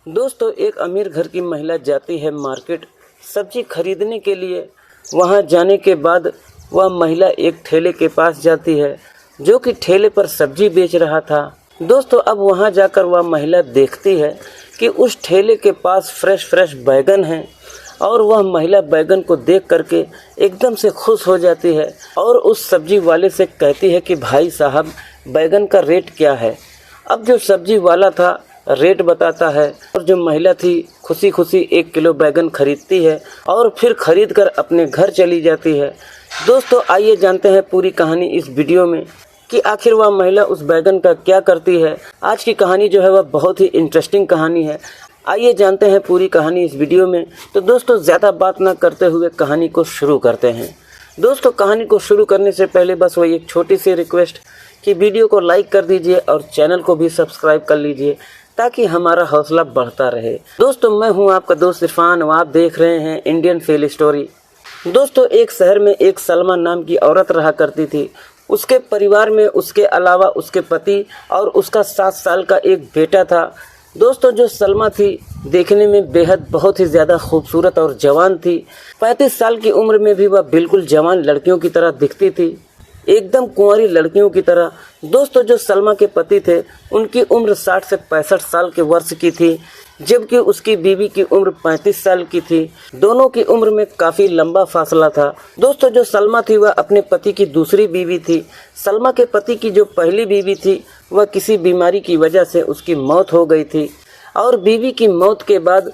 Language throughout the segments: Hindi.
दोस्तों, एक अमीर घर की महिला जाती है मार्केट सब्जी खरीदने के लिए। वहां जाने के बाद वह महिला एक ठेले के पास जाती है जो कि ठेले पर सब्जी बेच रहा था। दोस्तों, अब वहां जाकर वह महिला देखती है कि उस ठेले के पास फ्रेश बैगन हैं और वह महिला बैगन को देख करके एकदम से खुश हो जाती है और उस सब्जी वाले से कहती है कि भाई साहब, बैगन का रेट क्या है। अब जो सब्जी वाला था रेट बताता है और जो महिला थी खुशी खुशी 1 किलो बैगन खरीदती है और फिर खरीद कर अपने घर चली जाती है। दोस्तों, आइए जानते हैं पूरी कहानी इस वीडियो में कि आखिर वह महिला उस बैगन का क्या करती है। आज की कहानी जो है वह बहुत ही इंटरेस्टिंग कहानी है। आइए जानते हैं पूरी कहानी इस वीडियो में। तो दोस्तों, ज़्यादा बात ना करते हुए कहानी को शुरू करते हैं। दोस्तों, कहानी को शुरू करने से पहले बस वही एक छोटी सी रिक्वेस्ट कि वीडियो को लाइक कर दीजिए और चैनल को भी सब्सक्राइब कर लीजिए ताकि हमारा हौसला बढ़ता रहे। दोस्तों, मैं हूं आपका दोस्त इरफान और आप देख रहे हैं इंडियन फेल स्टोरी। दोस्तों, एक शहर में एक सलमा नाम की औरत रहा करती थी। उसके परिवार में उसके अलावा उसके पति और उसका 7 साल का एक बेटा था। दोस्तों, जो सलमा थी देखने में बेहद बहुत ही ज़्यादा खूबसूरत और जवान थी। 35 साल की उम्र में भी वह बिल्कुल जवान लड़कियों की तरह दिखती थी, एकदम कुंवारी लड़कियों की तरह। दोस्तों, जो सलमा के पति थे उनकी उम्र 60 से 65 साल के वर्ष की थी, जबकि उसकी बीवी की उम्र 35 साल की थी। दोनों की उम्र में काफ़ी लंबा फासला था। दोस्तों, जो सलमा थी वह अपने पति की दूसरी बीवी थी। सलमा के पति की जो पहली बीवी थी वह किसी बीमारी की वजह से उसकी मौत हो गई थी और बीवी की मौत के बाद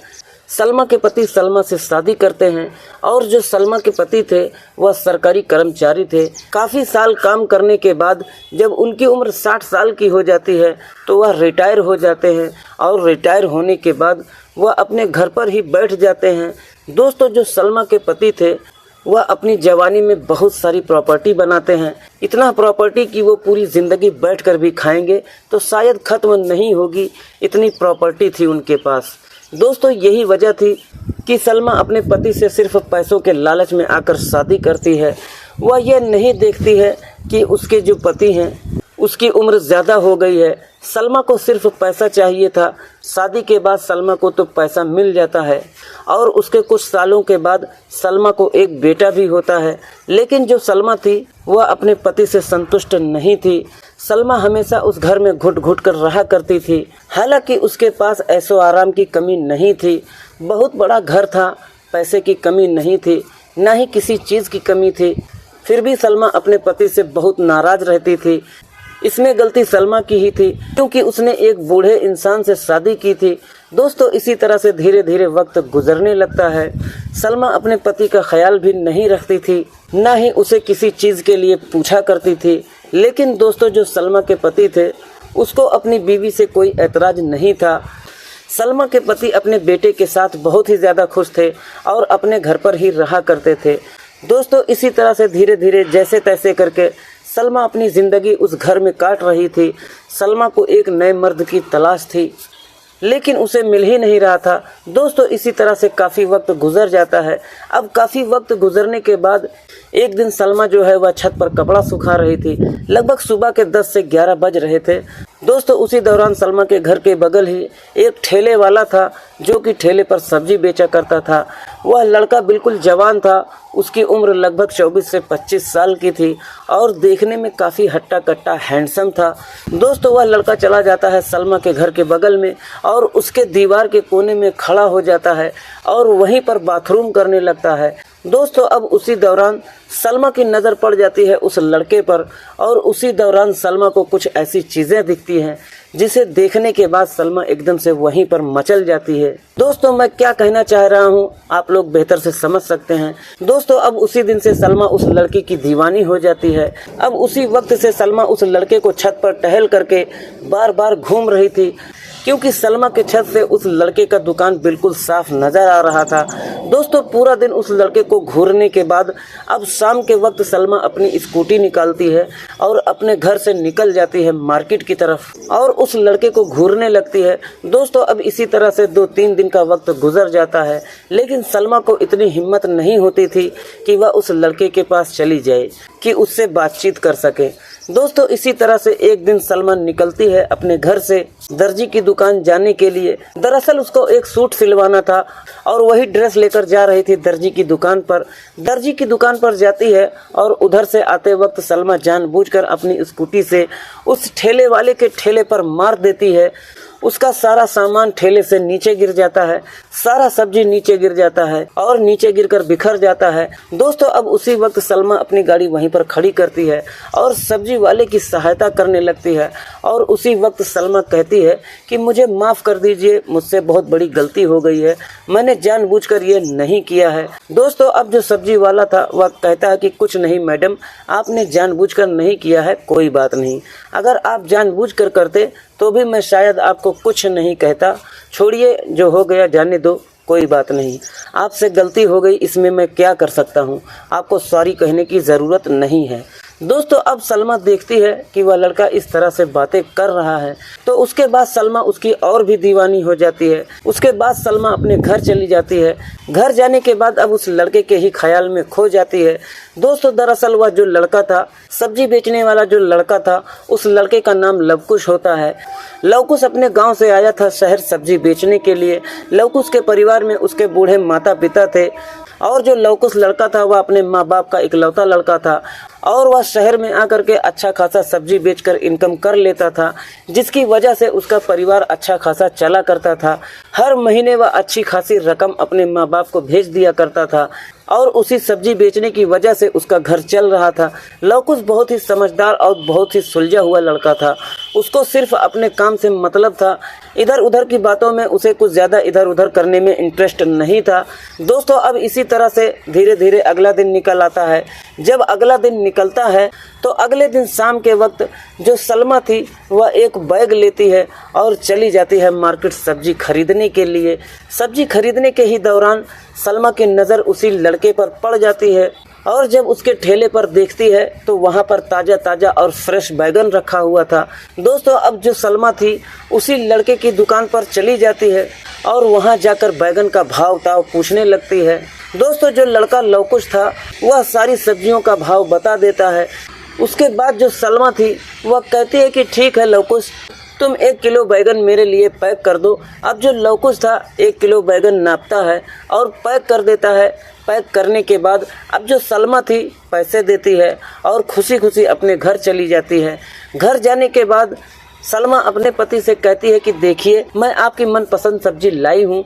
सलमा के पति सलमा से शादी करते हैं और जो सलमा के पति थे वह सरकारी कर्मचारी थे। काफ़ी साल काम करने के बाद जब उनकी उम्र 60 साल की हो जाती है तो वह रिटायर हो जाते हैं और रिटायर होने के बाद वह अपने घर पर ही बैठ जाते हैं। दोस्तों, जो सलमा के पति थे वह अपनी जवानी में बहुत सारी प्रॉपर्टी बनाते हैं। इतना प्रॉपर्टी कि वो पूरी ज़िंदगी बैठकर भी खाएंगे तो शायद ख़त्म नहीं होगी, इतनी प्रॉपर्टी थी उनके पास। दोस्तों, यही वजह थी कि सलमा अपने पति से सिर्फ पैसों के लालच में आकर शादी करती है। वह यह नहीं देखती है कि उसके जो पति हैं उसकी उम्र ज़्यादा हो गई है। सलमा को सिर्फ पैसा चाहिए था। शादी के बाद सलमा को तो पैसा मिल जाता है और उसके कुछ सालों के बाद सलमा को एक बेटा भी होता है। लेकिन जो सलमा थी वह अपने पति से संतुष्ट नहीं थी। सलमा हमेशा उस घर में घुट घुट कर रहा करती थी। हालांकि उसके पास ऐशो आराम की कमी नहीं थी, बहुत बड़ा घर था, पैसे की कमी नहीं थी, ना ही किसी चीज़ की कमी थी। फिर भी सलमा अपने पति से बहुत नाराज़ रहती थी। इसमें गलती सलमा की ही थी क्योंकि उसने एक बूढ़े इंसान से शादी की थी। दोस्तों, इसी तरह से धीरे धीरे वक्त गुजरने लगता है। सलमा अपने पति का ख्याल भी नहीं रखती थी, ना ही उसे किसी चीज़ के लिए पूछा करती थी। लेकिन दोस्तों, जो सलमा के पति थे उसको अपनी बीवी से कोई ऐतराज़ नहीं था। सलमा के पति अपने बेटे के साथ बहुत ही ज़्यादा खुश थे और अपने घर पर ही रहा करते थे। दोस्तों, इसी तरह से धीरे धीरे जैसे तैसे करके सलमा अपनी ज़िंदगी उस घर में काट रही थी। सलमा को एक नए मर्द की तलाश थी लेकिन उसे मिल ही नहीं रहा था। दोस्तों, इसी तरह से काफ़ी वक्त गुजर जाता है। अब काफ़ी वक्त गुजरने के बाद एक दिन सलमा जो है वह छत पर कपड़ा सुखा रही थी। लगभग सुबह के 10 से 11 बज रहे थे। दोस्तों, उसी दौरान सलमा के घर के बगल ही एक ठेले वाला था जो कि ठेले पर सब्जी बेचा करता था। वह लड़का बिल्कुल जवान था, उसकी उम्र लगभग 24 से 25 साल की थी और देखने में काफ़ी हट्टा कट्टा हैंडसम था। दोस्तों, वह लड़का चला जाता है सलमा के घर के बगल में और उसके दीवार के कोने में खड़ा हो जाता है और वहीं पर बाथरूम करने लगता है। दोस्तों, अब उसी दौरान सलमा की नज़र पड़ जाती है उस लड़के पर और उसी दौरान सलमा को कुछ ऐसी चीज़ें दिखती हैं जिसे देखने के बाद सलमा एकदम से वहीं पर मचल जाती है। दोस्तों, मैं क्या कहना चाह रहा हूँ आप लोग बेहतर से समझ सकते हैं। दोस्तों, अब उसी दिन से सलमा उस लड़की की दीवानी हो जाती है। अब उसी वक्त से सलमा उस लड़के को छत पर टहल करके बार बार घूम रही थी क्योंकि सलमा के छत से उस लड़के का दुकान बिल्कुल साफ नजर आ रहा था। दोस्तों, पूरा दिन उस लड़के को घूरने के बाद अब शाम के वक्त सलमा अपनी स्कूटी निकालती है और अपने घर से निकल जाती है मार्केट की तरफ और उस लड़के को घूरने लगती है। दोस्तों, अब इसी तरह से 2-3 दिन का वक्त गुजर जाता है लेकिन सलमा को इतनी हिम्मत नहीं होती थी कि वह उस लड़के के पास चली जाए कि उससे बातचीत कर सके। दोस्तों, इसी तरह से एक दिन सलमा निकलती है अपने घर से दर्जी की दुकान जाने के लिए। दरअसल उसको एक सूट सिलवाना था और वही ड्रेस लेकर जा रही थी दर्जी की दुकान पर। दर्जी की दुकान पर जाती है और उधर से आते वक्त सलमा जानबूझकर अपनी स्कूटी से उस ठेले वाले के ठेले पर मार देती है। उसका सारा सामान ठेले से नीचे गिर जाता है, सारा सब्जी नीचे गिर जाता है और नीचे गिरकर बिखर जाता है। दोस्तों अब उसी वक्त सलमा अपनी गाड़ी वहीं पर खड़ी करती है और सब्जी वाले की सहायता करने लगती है और उसी वक्त सलमा कहती है कि मुझे माफ़ कर दीजिए, मुझसे बहुत बड़ी गलती हो गई है, मैंने जानबूझकर ये नहीं किया है। दोस्तों अब जो सब्जी वाला था वह कहता है कि कुछ नहीं मैडम, आपने जानबूझकर नहीं किया है, कोई बात नहीं, अगर आप जानबूझकर करते तो भी मैं शायद आपको कुछ नहीं कहता, छोड़िए जो हो गया जाने दो, कोई बात नहीं, आपसे गलती हो गई, इसमें मैं क्या कर सकता हूँ, आपको सॉरी कहने की ज़रूरत नहीं है। दोस्तों अब सलमा देखती है कि वह लड़का इस तरह से बातें कर रहा है, तो उसके बाद सलमा उसकी और भी दीवानी हो जाती है। उसके बाद सलमा अपने घर चली जाती है। घर जाने के बाद अब उस लड़के के ही ख्याल में खो जाती है। दोस्तों दरअसल वह जो लड़का था, सब्जी बेचने वाला जो लड़का था, उस लड़के का नाम लवकुश होता है। लवकुश अपने गांव से आया था शहर सब्जी बेचने के लिए। लवकुश के परिवार में उसके बूढ़े माता पिता थे और जो लवकुश लड़का था वह अपने माँ बाप का इकलौता लड़का था और वह शहर में आकर के अच्छा खासा सब्जी बेचकर इनकम कर लेता था, जिसकी वजह से उसका परिवार अच्छा खासा चला करता था। हर महीने वह अच्छी खासी रकम अपने माँ बाप को भेज दिया करता था और उसी सब्जी बेचने की वजह से उसका घर चल रहा था। लवकुश बहुत ही समझदार और बहुत ही सुलझा हुआ लड़का था। उसको सिर्फ अपने काम से मतलब था, इधर उधर की बातों में उसे कुछ ज़्यादा इधर उधर करने में इंटरेस्ट नहीं था। दोस्तों अब इसी तरह से धीरे धीरे अगला दिन निकल आता है। जब अगला दिन निकलता है तो अगले दिन शाम के वक्त जो सलमा थी वह एक बैग लेती है और चली जाती है मार्केट सब्जी खरीदने के लिए। सब्जी खरीदने के ही दौरान सलमा की नज़र उसी लड़के पर पड़ जाती है और जब उसके ठेले पर देखती है तो वहाँ पर ताज़ा ताज़ा और फ्रेश बैगन रखा हुआ था। दोस्तों अब जो सलमा थी उसी लड़के की दुकान पर चली जाती है और वहाँ जाकर बैगन का भाव ताव पूछने लगती है। दोस्तों जो लड़का लवकुश था वह सारी सब्जियों का भाव बता देता है। उसके बाद जो सलमा थी वह कहती है कि ठीक है लवकुश, तुम 1 किलो बैगन मेरे लिए पैक कर दो। अब जो लवकुश था 1 किलो बैगन नापता है और पैक कर देता है। पैक करने के बाद अब जो सलमा थी पैसे देती है और खुशी खुशी अपने घर चली जाती है। घर जाने के बाद सलमा अपने पति से कहती है कि देखिए मैं आपकी मनपसंद सब्जी लाई हूँ,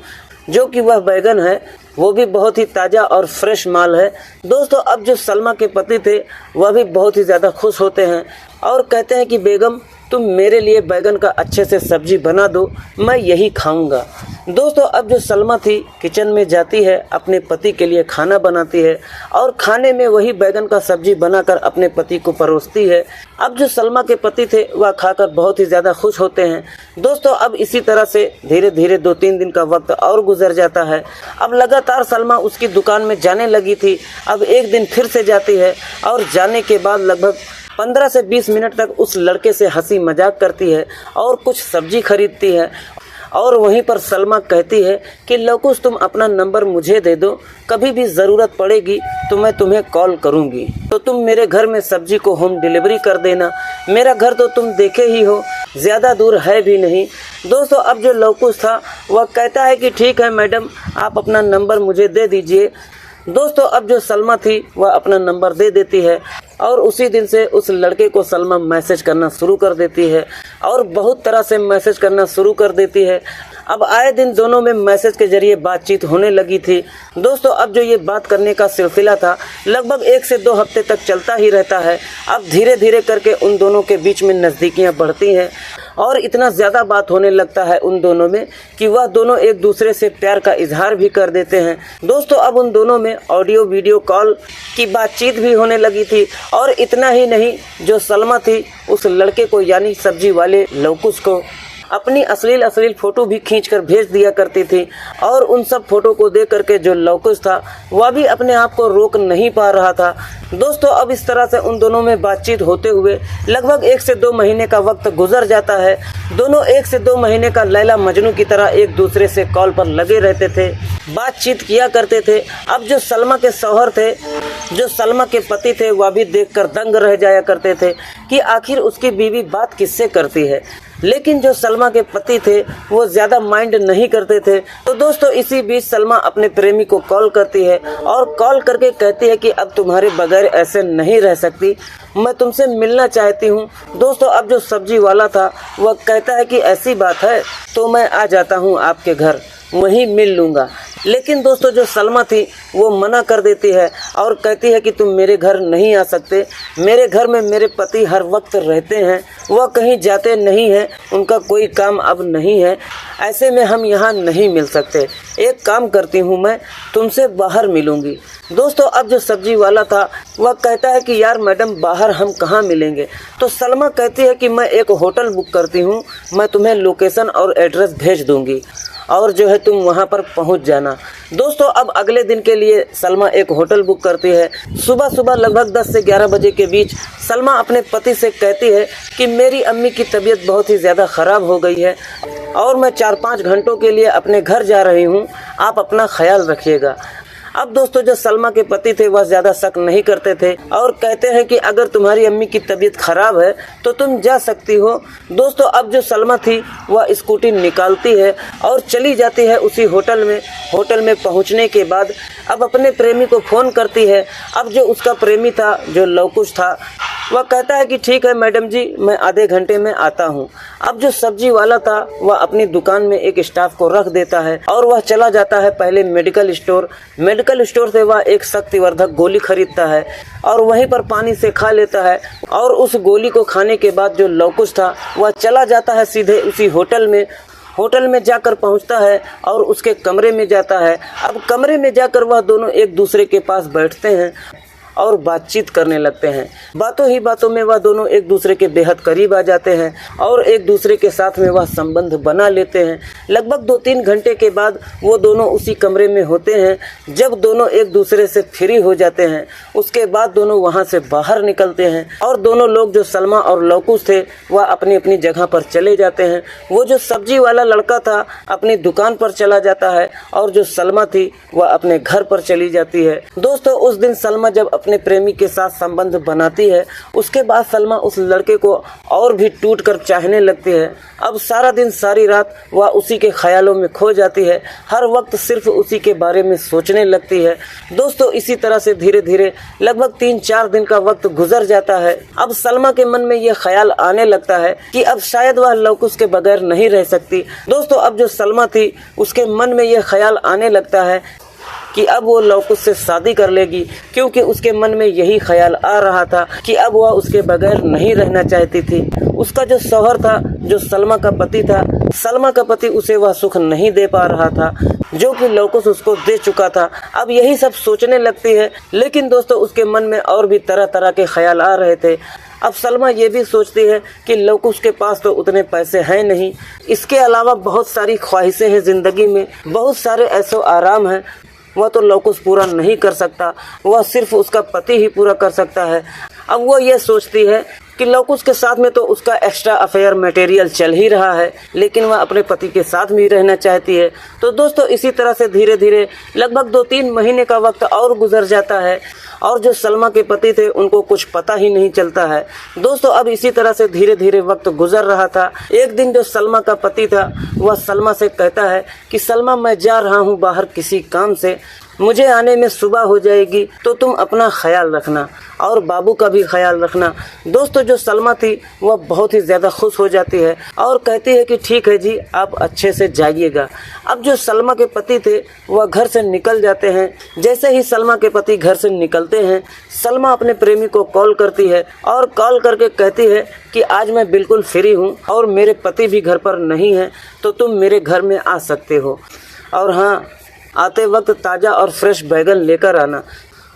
जो कि वह बैगन है, वो भी बहुत ही ताज़ा और फ्रेश माल है। दोस्तों अब जो सलमा के पति थे वह भी बहुत ही ज़्यादा खुश होते हैं और कहते हैं कि बेगम तुम मेरे लिए बैगन का अच्छे से सब्जी बना दो, मैं यही खाऊंगा। दोस्तों अब जो सलमा थी किचन में जाती है, अपने पति के लिए खाना बनाती है और खाने में वही बैगन का सब्जी बनाकर अपने पति को परोसती है। अब जो सलमा के पति थे वह खाकर बहुत ही ज़्यादा खुश होते हैं। दोस्तों अब इसी तरह से धीरे धीरे 2-3 दिन का वक्त और गुजर जाता है। अब लगातार सलमा उसकी दुकान में जाने लगी थी। अब एक दिन फिर से जाती है और जाने के बाद लगभग 15 से 20 मिनट तक उस लड़के से हंसी मजाक करती है और कुछ सब्जी खरीदती है और वहीं पर सलमा कहती है कि लवकुश तुम अपना नंबर मुझे दे दो, कभी भी ज़रूरत पड़ेगी तो मैं तुम्हें कॉल करूंगी, तो तुम मेरे घर में सब्जी को होम डिलीवरी कर देना। मेरा घर तो तुम देखे ही हो, ज़्यादा दूर है भी नहीं। दोस्तों अब जो लवकुश था वह कहता है कि ठीक है मैडम, आप अपना नंबर मुझे दे दीजिए। दोस्तों अब जो सलमा थी वह अपना नंबर दे देती है और उसी दिन से उस लड़के को सलमा मैसेज करना शुरू कर देती है और बहुत तरह से मैसेज करना शुरू कर देती है। अब आए दिन दोनों में मैसेज के जरिए बातचीत होने लगी थी। दोस्तों अब जो ये बात करने का सिलसिला था लगभग 1 से 2 हफ्ते तक चलता ही रहता है। अब धीरे धीरे करके उन दोनों के बीच में नज़दीकियाँ बढ़ती हैं और इतना ज़्यादा बात होने लगता है उन दोनों में कि वह दोनों एक दूसरे से प्यार का इजहार भी कर देते हैं। दोस्तों अब उन दोनों में ऑडियो वीडियो कॉल की बातचीत भी होने लगी थी और इतना ही नहीं, जो सलमा थी उस लड़के को यानी सब्जी वाले लवकुश को अपनी अश्लील फ़ोटो भी खींचकर भेज दिया करती थी और उन सब फ़ोटो को देख करके जो लवकुश था वह भी अपने आप को रोक नहीं पा रहा था। दोस्तों अब इस तरह से उन दोनों में बातचीत होते हुए लगभग 1 से 2 महीने का वक्त गुजर जाता है। दोनों 1 से 2 महीने का लैला मजनू की तरह एक दूसरे से कॉल पर लगे रहते थे, बातचीत किया करते थे। अब जो सलमा के शौहर थे, जो सलमा के पति थे, वह भी देखकर दंग रह जाया करते थे कि आखिर उसकी बीवी बात किससे करती है। लेकिन जो सलमा के पति थे वो ज़्यादा माइंड नहीं करते थे। तो दोस्तों इसी बीच सलमा अपने प्रेमी को कॉल करती है और कॉल करके कहती है कि अब तुम्हारे बगैर ऐसे नहीं रह सकती, मैं तुमसे मिलना चाहती हूँ। दोस्तों अब जो सब्जी वाला था वह कहता है कि ऐसी बात है तो मैं आ जाता हूँ आपके घर, वहीं मिल लूँगा। लेकिन दोस्तों जो सलमा थी वो मना कर देती है और कहती है कि तुम मेरे घर नहीं आ सकते, मेरे घर में मेरे पति हर वक्त रहते हैं, वह कहीं जाते नहीं हैं, उनका कोई काम अब नहीं है, ऐसे में हम यहाँ नहीं मिल सकते। एक काम करती हूँ, मैं तुमसे बाहर मिलूँगी। दोस्तों अब जो सब्जी वाला था वह कहता है कि यार मैडम बाहर हम कहाँ मिलेंगे। तो सलमा कहती है कि मैं एक होटल बुक करती हूँ, मैं तुम्हें लोकेशन और एड्रेस भेज दूँगी और जो है तुम वहां पर पहुंच जाना। दोस्तों अब अगले दिन के लिए सलमा एक होटल बुक करती है। सुबह सुबह लगभग 10 से 11 बजे के बीच सलमा अपने पति से कहती है कि मेरी अम्मी की तबीयत बहुत ही ज़्यादा ख़राब हो गई है और मैं 4-5 घंटों के लिए अपने घर जा रही हूँ, आप अपना ख्याल रखिएगा। अब दोस्तों जो सलमा के पति थे वह ज़्यादा शक नहीं करते थे और कहते हैं कि अगर तुम्हारी अम्मी की तबीयत ख़राब है तो तुम जा सकती हो। दोस्तों अब जो सलमा थी वह स्कूटी निकालती है और चली जाती है उसी होटल में। होटल में पहुंचने के बाद अब अपने प्रेमी को फ़ोन करती है। अब जो उसका प्रेमी था, जो लवकुश था, वह कहता है कि ठीक है मैडम जी, मैं आधे घंटे में आता हूँ। अब जो सब्जी वाला था वह अपनी दुकान में एक स्टाफ को रख देता है और वह चला जाता है पहले मेडिकल स्टोर से वह एक शक्तिवर्धक गोली खरीदता है और वहीं पर पानी से खा लेता है। और उस गोली को खाने के बाद जो लवकुश था वह चला जाता है सीधे उसी होटल में जाकर पहुंचता है और उसके कमरे में जाता है। अब कमरे में जाकर वह दोनों एक दूसरे के पास बैठते हैं और बातचीत करने लगते हैं। बातों ही बातों में वह दोनों एक दूसरे के बेहद करीब आ जाते हैं और एक दूसरे के साथ में वह संबंध बना लेते हैं। लगभग 2-3 घंटे के बाद वो दोनों उसी कमरे में होते हैं। जब दोनों एक दूसरे से फ्री हो जाते हैं उसके बाद दोनों वहां से बाहर निकलते हैं और दोनों लोग, जो सलमा और लवकुश थे, वह अपनी अपनी जगह पर चले जाते हैं। वो जो सब्जी वाला लड़का था अपनी दुकान पर चला जाता है और जो सलमा थी वह अपने घर पर चली जाती है। दोस्तों उस दिन सलमा जब अपने प्रेमी के साथ संबंध बनाती है उसके बाद सलमा उस लड़के को और भी टूट कर चाहने लगती है। अब सारा दिन सारी रात वह उसी के ख्यालों में खो जाती है, हर वक्त सिर्फ उसी के बारे में सोचने लगती है। दोस्तों इसी तरह से धीरे धीरे लगभग 3-4 दिन का वक्त गुजर जाता है। अब सलमा के मन में यह ख्याल आने लगता है कि अब शायद वह लवकुश के बगैर नहीं रह सकती। दोस्तों अब जो सलमा थी उसके मन में यह ख्याल आने लगता है कि अब वो लवकुश से शादी कर लेगी, क्योंकि उसके मन में यही ख्याल आ रहा था कि अब वह उसके बगैर नहीं रहना चाहती थी। उसका जो शौहर था, जो सलमा का पति था, सलमा का पति उसे वह सुख नहीं दे पा रहा था जो कि लवकुश उसको दे चुका था। अब यही सब सोचने लगती है, लेकिन दोस्तों उसके मन में और भी तरह तरह के ख्याल आ रहे थे। अब सलमा ये भी सोचती है कि लवकुश के पास तो उतने पैसे हैं नहीं, इसके अलावा बहुत सारी ख्वाहिशें हैं ज़िंदगी में, बहुत सारे ऐसो आराम हैं, वह तो लवकुश पूरा नहीं कर सकता, वह सिर्फ उसका पति ही पूरा कर सकता है। अब वो ये सोचती है कि लवकुश के साथ में तो उसका एक्स्ट्रा अफेयर मटेरियल चल ही रहा है, लेकिन वह अपने पति के साथ भी रहना चाहती है। तो दोस्तों इसी तरह से धीरे धीरे लगभग 2-3 महीने का वक्त और गुजर जाता है और जो सलमा के पति थे उनको कुछ पता ही नहीं चलता है। दोस्तों अब इसी तरह से धीरे धीरे वक्त गुजर रहा था। एक दिन जो सलमा का पति था वह सलमा से कहता है कि सलमा, मैं जा रहा हूँ बाहर किसी काम से, मुझे आने में सुबह हो जाएगी, तो तुम अपना ख्याल रखना और बाबू का भी ख्याल रखना। दोस्तों जो सलमा थी वह बहुत ही ज़्यादा खुश हो जाती है और कहती है कि ठीक है जी, आप अच्छे से जाइएगा। अब जो सलमा के पति थे वह घर से निकल जाते हैं। जैसे ही सलमा के पति घर से निकलते हैं, सलमा अपने प्रेमी को कॉल करती है और कॉल करके कहती है कि आज मैं बिल्कुल फ्री हूँ और मेरे पति भी घर पर नहीं हैं, तो तुम मेरे घर में आ सकते हो, और हाँ, आते वक्त ताज़ा और फ्रेश बैगन लेकर आना।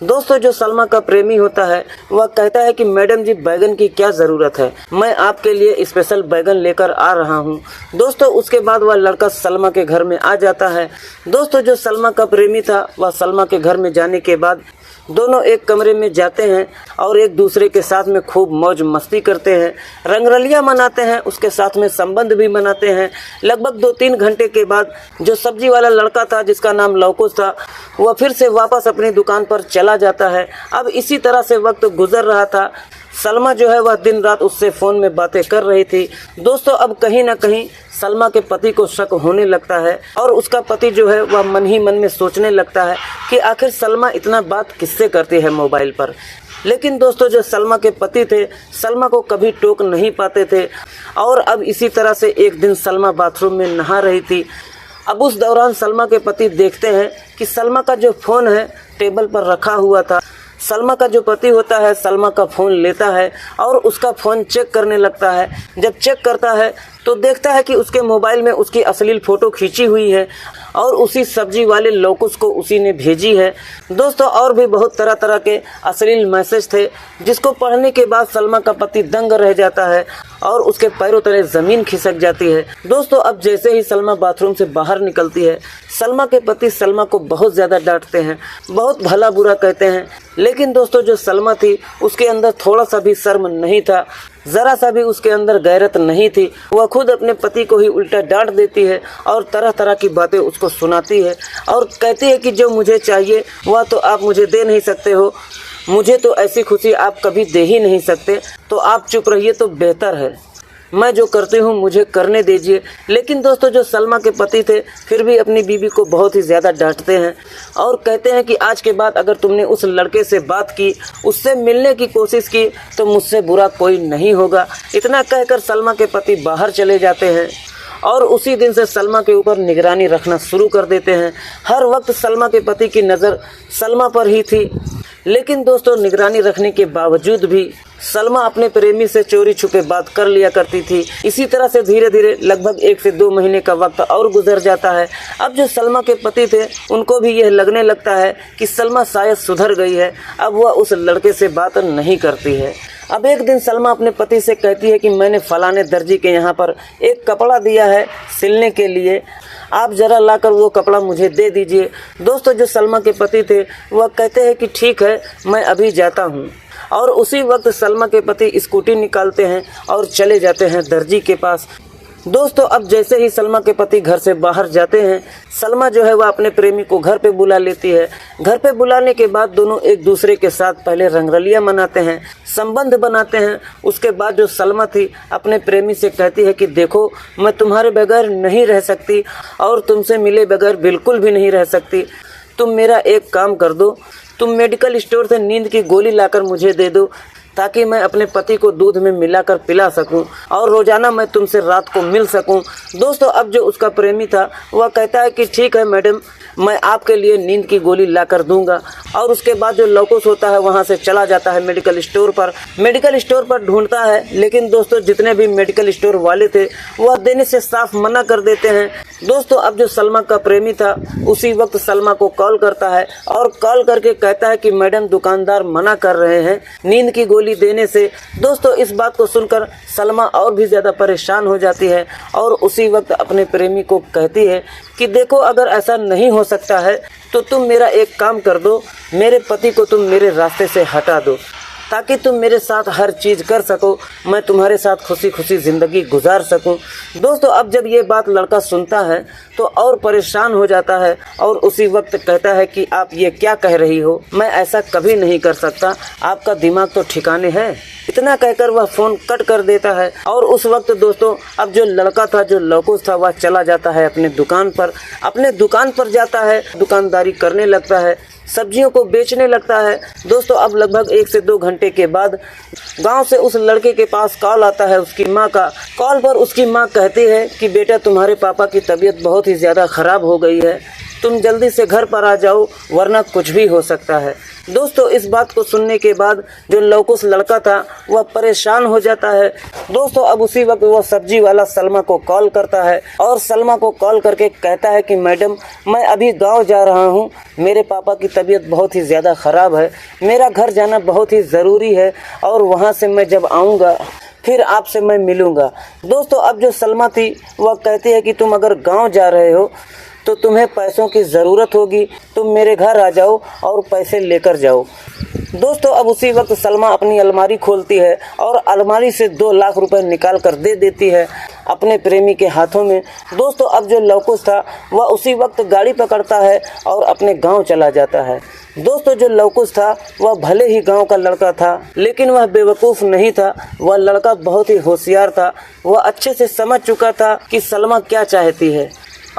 दोस्तों जो सलमा का प्रेमी होता है वह कहता है कि मैडम जी, बैगन की क्या ज़रूरत है, मैं आपके लिए स्पेशल बैगन लेकर आ रहा हूँ। दोस्तों उसके बाद वह लड़का सलमा के घर में आ जाता है। दोस्तों जो सलमा का प्रेमी था वह सलमा के घर में जाने के बाद दोनों एक कमरे में जाते हैं और एक दूसरे के साथ में खूब मौज मस्ती करते हैं, रंगरलियां मनाते हैं, उसके साथ में संबंध भी बनाते हैं। लगभग 2-3 घंटे के बाद जो सब्जी वाला लड़का था जिसका नाम लवकुश था वह फिर से वापस अपनी दुकान पर चला जाता है। अब इसी तरह से वक्त गुजर रहा था। सलमा जो है वह दिन रात उससे फ़ोन में बातें कर रही थी। दोस्तों अब कहीं ना कहीं सलमा के पति को शक होने लगता है और उसका पति जो है वह मन ही मन में सोचने लगता है कि आखिर सलमा इतना बात किससे करती है मोबाइल पर। लेकिन दोस्तों जो सलमा के पति थे सलमा को कभी टोक नहीं पाते थे। और अब इसी तरह से एक दिन सलमा बाथरूम में नहा रही थी। अब उस दौरान सलमा के पति देखते हैं कि सलमा का जो फ़ोन है टेबल पर रखा हुआ था। सलमा का जो पति होता है सलमा का फ़ोन लेता है और उसका फ़ोन चेक करने लगता है। जब चेक करता है तो देखता है कि उसके मोबाइल में उसकी अश्लील फ़ोटो खींची हुई है और उसी सब्जी वाले लोकुस को उसी ने भेजी है। दोस्तों और भी बहुत तरह तरह के अश्लील मैसेज थे जिसको पढ़ने के बाद सलमा का पति दंग रह जाता है और उसके पैरों तले ज़मीन खिसक जाती है। दोस्तों अब जैसे ही सलमा बाथरूम से बाहर निकलती है सलमा के पति सलमा को बहुत ज़्यादा डांटते हैं, बहुत भला बुरा कहते हैं। लेकिन दोस्तों जो सलमा थी उसके अंदर थोड़ा सा भी शर्म नहीं था, ज़रा सा भी उसके अंदर गैरत नहीं थी। वह खुद अपने पति को ही उल्टा डांट देती है और तरह तरह की बातें उसको सुनाती है और कहती है कि जो मुझे चाहिए वह तो आप मुझे दे नहीं सकते हो, मुझे तो ऐसी खुशी आप कभी दे ही नहीं सकते, तो आप चुप रहिए तो बेहतर है, मैं जो करती हूँ मुझे करने दीजिए। लेकिन दोस्तों जो सलमा के पति थे फिर भी अपनी बीवी को बहुत ही ज़्यादा डांटते हैं और कहते हैं कि आज के बाद अगर तुमने उस लड़के से बात की, उससे मिलने की कोशिश की तो मुझसे बुरा कोई नहीं होगा। इतना कहकर सलमा के पति बाहर चले जाते हैं और उसी दिन से सलमा के ऊपर निगरानी रखना शुरू कर देते हैं। हर वक्त सलमा के पति की नज़र सलमा पर ही थी। लेकिन दोस्तों निगरानी रखने के बावजूद भी सलमा अपने प्रेमी से चोरी छुपे बात कर लिया करती थी। इसी तरह से धीरे धीरे लगभग 1 से 2 महीने का वक्त और गुजर जाता है। अब जो सलमा के पति थे उनको भी यह लगने लगता है कि सलमा शायद सुधर गई है, अब वह उस लड़के से बात नहीं करती है। अब एक दिन सलमा अपने पति से कहती है कि मैंने फलाने दर्जी के यहाँ पर एक कपड़ा दिया है सिलने के लिए, आप ज़रा लाकर वो कपड़ा मुझे दे दीजिए। दोस्तों जो सलमा के पति थे वह कहते हैं कि ठीक है मैं अभी जाता हूँ। और उसी वक्त सलमा के पति स्कूटी निकालते हैं और चले जाते हैं दर्जी के पास। दोस्तों अब जैसे ही सलमा के पति घर से बाहर जाते हैं सलमा जो है वह अपने प्रेमी को घर पे बुला लेती है। घर पे बुलाने के बाद दोनों एक दूसरे के साथ पहले रंगरलियां मनाते हैं, संबंध बनाते हैं। उसके बाद जो सलमा थी अपने प्रेमी से कहती है कि देखो मैं तुम्हारे बगैर नहीं रह सकती और तुमसे मिले बगैर बिल्कुल भी नहीं रह सकती। तुम मेरा एक काम कर दो, तुम मेडिकल स्टोर से नींद की गोली लाकर मुझे दे दो ताकि मैं अपने पति को दूध में मिलाकर पिला सकूं और रोज़ाना मैं तुमसे रात को मिल सकूं। दोस्तों अब जो उसका प्रेमी था वह कहता है कि ठीक है मैडम, मैं आपके लिए नींद की गोली ला कर दूंगा। और उसके बाद जो लौकुस होता है वहां से चला जाता है मेडिकल स्टोर पर ढूंढता है। लेकिन दोस्तों जितने भी मेडिकल स्टोर वाले थे वह देने से साफ मना कर देते हैं। दोस्तों अब जो सलमा का प्रेमी था उसी वक्त सलमा को कॉल करता है और कॉल करके कहता है कि मैडम दुकानदार मना कर रहे हैं नींद की गोली देने से। दोस्तों इस बात को सुनकर सलमा और भी ज़्यादा परेशान हो जाती है और उसी वक्त अपने प्रेमी को कहती है कि देखो अगर ऐसा नहीं हो सकता है तो तुम मेरा एक काम कर दो, मेरे पति को तुम मेरे रास्ते से हटा दो ताकि तुम मेरे साथ हर चीज़ कर सको, मैं तुम्हारे साथ खुशी खुशी ज़िंदगी गुजार सकूं। दोस्तों अब जब ये बात लड़का सुनता है तो और परेशान हो जाता है और उसी वक्त कहता है कि आप ये क्या कह रही हो, मैं ऐसा कभी नहीं कर सकता, आपका दिमाग तो ठिकाने है। इतना कहकर वह फ़ोन कट कर देता है। और उस वक्त दोस्तों अब जो लड़का था, जो लौकुस था, वह चला जाता है अपने दुकान पर जाता है, दुकानदारी करने लगता है, सब्जियों को बेचने लगता है। दोस्तों अब लगभग 1 से 2 घंटे के बाद गांव से उस लड़के के पास कॉल आता है उसकी माँ का। कॉल पर उसकी माँ कहती है कि बेटा तुम्हारे पापा की तबीयत बहुत ही ज़्यादा ख़राब हो गई है, तुम जल्दी से घर पर आ जाओ वरना कुछ भी हो सकता है। दोस्तों इस बात को सुनने के बाद जो लौकुस लड़का था वह परेशान हो जाता है। दोस्तों अब उसी वक्त वह सब्जी वाला सलमा को कॉल करता है और सलमा को कॉल करके कहता है कि मैडम मैं अभी गांव जा रहा हूं, मेरे पापा की तबीयत बहुत ही ज़्यादा ख़राब है, मेरा घर जाना बहुत ही ज़रूरी है और वहां से मैं जब आऊँगा फिर आपसे मैं मिलूँगा। दोस्तों अब जो सलमा थी वह कहती है कि तुम अगर गाँव जा रहे हो तो तुम्हें पैसों की ज़रूरत होगी, तुम मेरे घर आ जाओ और पैसे लेकर जाओ। दोस्तों अब उसी वक्त सलमा अपनी अलमारी खोलती है और अलमारी से 2 लाख रुपए निकाल कर दे देती है अपने प्रेमी के हाथों में। दोस्तों अब जो लवकुश था वह उसी वक्त गाड़ी पकड़ता है और अपने गांव चला जाता है। दोस्तों जो लवकुश था वह भले ही गांव का लड़का था, लेकिन वह बेवकूफ़ नहीं था। वह लड़का बहुत ही होशियार था। वह अच्छे से समझ चुका था कि सलमा क्या चाहती है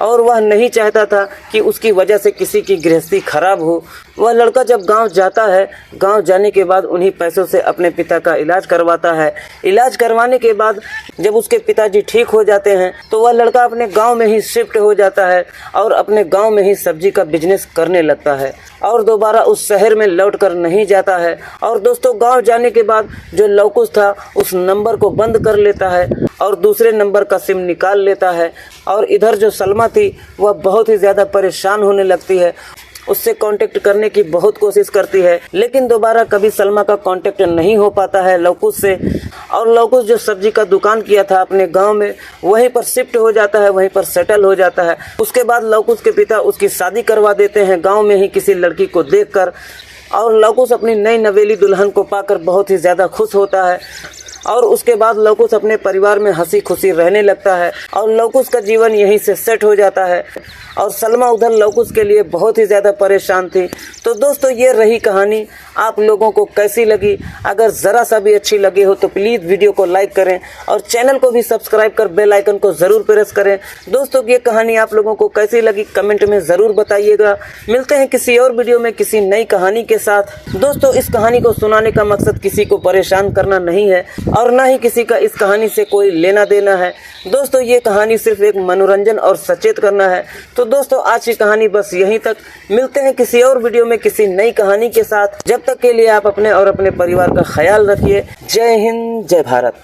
और वह नहीं चाहता था कि उसकी वजह से किसी की गृहस्थी खराब हो। वह लड़का जब गांव जाता है, गांव जाने के बाद उन्हीं पैसों से अपने पिता का इलाज करवाता है। इलाज करवाने के बाद जब उसके पिताजी ठीक हो जाते हैं तो वह लड़का अपने गांव में ही शिफ्ट हो जाता है और अपने गांव में ही सब्जी का बिजनेस करने लगता है और दोबारा उस शहर में लौट कर नहीं जाता है। और दोस्तों गांव जाने के बाद जो लवकुश था उस नंबर को बंद कर लेता है और दूसरे नंबर का सिम निकाल लेता है। और इधर जो सलमा थी वह बहुत ही ज़्यादा परेशान होने लगती है। उससे कांटेक्ट करने की बहुत कोशिश करती है, लेकिन दोबारा कभी सलमा का कांटेक्ट नहीं हो पाता है लवकुश से। और लवकुश जो सब्जी का दुकान किया था अपने गांव में, वहीं पर शिफ्ट हो जाता है, वहीं पर सेटल हो जाता है। उसके बाद लवकुश के पिता उसकी शादी करवा देते हैं गांव में ही किसी लड़की को देखकर। और लवकुश अपनी नई नवेली दुल्हन को पाकर बहुत ही ज़्यादा खुश होता है। और उसके बाद लवकुश अपने परिवार में हंसी खुशी रहने लगता है और लवकुश का जीवन यहीं से सेट हो जाता है। और सलमा उधर लवकुश के लिए बहुत ही ज़्यादा परेशान थी। तो दोस्तों ये रही कहानी। आप लोगों को कैसी लगी? अगर ज़रा सा भी अच्छी लगी हो तो प्लीज़ वीडियो को लाइक करें और चैनल को भी सब्सक्राइब कर बेल आइकन को ज़रूर प्रेस करें। दोस्तों ये कहानी आप लोगों को कैसी लगी कमेंट में ज़रूर बताइएगा। मिलते हैं किसी और वीडियो में किसी नई कहानी के साथ। दोस्तों इस कहानी को सुनाने का मकसद किसी को परेशान करना नहीं है और ना ही किसी का इस कहानी से कोई लेना देना है। दोस्तों ये कहानी सिर्फ एक मनोरंजन और सचेत करना है। तो दोस्तों आज की कहानी बस यहीं तक। मिलते हैं किसी और वीडियो में किसी नई कहानी के साथ। जब तक के लिए आप अपने और अपने परिवार का ख्याल रखिए। जय हिंद, जय भारत।